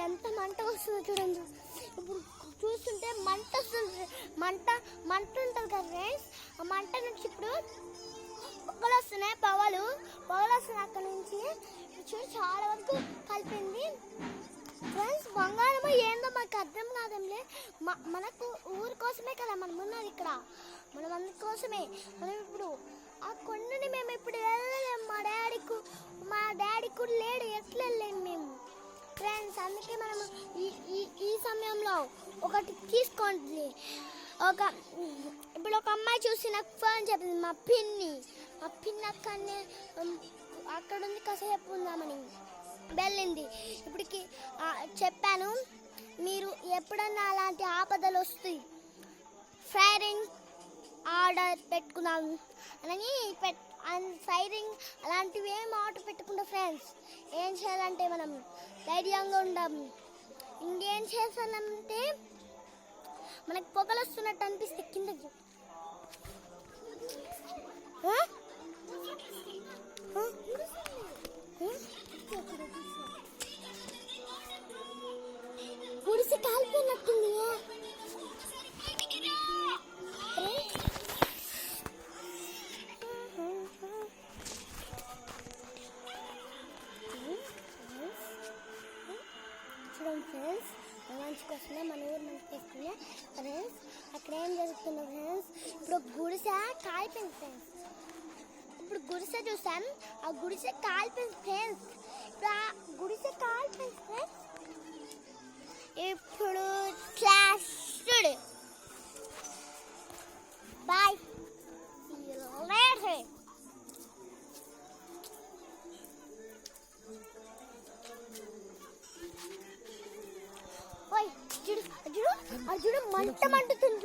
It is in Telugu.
ఎంత మంట వస్తుందో చూడండి. ఇప్పుడు చూస్తుంటే మంట వస్తుంది, మంట ఉంటుంది కదా ఫ్రెండ్స్. ఆ మంట నుంచి ఇప్పుడు పొగలు వస్తున్నాయి, పొగలు వస్తున్నాయి అక్కడ నుంచి. చూడు చాలా వరకు కలిపింది ఫ్రెండ్స్. బంగారమో ఏందో మాకు అర్థం కాదంలే. మనకు ఊరి కోసమే కదా మనం ఉన్నది ఇక్కడ, మనం అందరి కోసమే. మనం ఇప్పుడు ఆ కొండని మేము ఇప్పుడు వెళ్ళలేము. మా డాడీ కూడా లేడు, ఎట్లా వెళ్ళలేము మేము ఫ్రెండ్స్. అందుకే మనం ఈ సమయంలో ఒకటి తీసుకోండి. ఇప్పుడు ఒక అమ్మాయి చూసి నాకు ఫోన్ చెప్పింది, మా పిన్ని అక్కడనే అక్కడ ఉంది, కాసేపు ఉందామని వెళ్ళింది. ఇప్పటికి చెప్పాను, మీరు ఎప్పుడన్నా అలాంటి ఆపదలు వస్తాయి ఫైరింగ్ ఆర్డర్ పెట్టుకున్నాం అని ఫైరింగ్ అలాంటివి ఏం ఆర్డర్ పెట్టుకుంటా ఫ్రెండ్స్. ఏం చేయాలంటే మనం ధైర్యంగా ఉండాము. ఇంకేం చేస్తానంటే మనకు పొగలు వస్తున్నట్టు అనిపిస్తే కిందకి గుడిసి కాలిపోయినట్టుంది. చూడండి ఫ్రెండ్స్, మంచిగా వస్తున్నా, మన ఊరు మంచిగా వస్తున్నా ఫ్రెండ్స్. అక్కడ ఏం జరుగుతుందో ఫ్రెండ్స్, ఇప్పుడు గుడిసె కాలిపోయింది ఫ్రెండ్స్. ఇప్పుడు గుడిసె చూసాం, ఆ గుడిసె కాలిపోయింది ఫ్రెండ్స్. ఇప్పుడు ఆ గుడిసె కాలిపోయింది ఫ్రెండ్స్. ఇప్పుడు క్లాస్ చూడు, బాయ్, చూడు మంట మండుతుంది.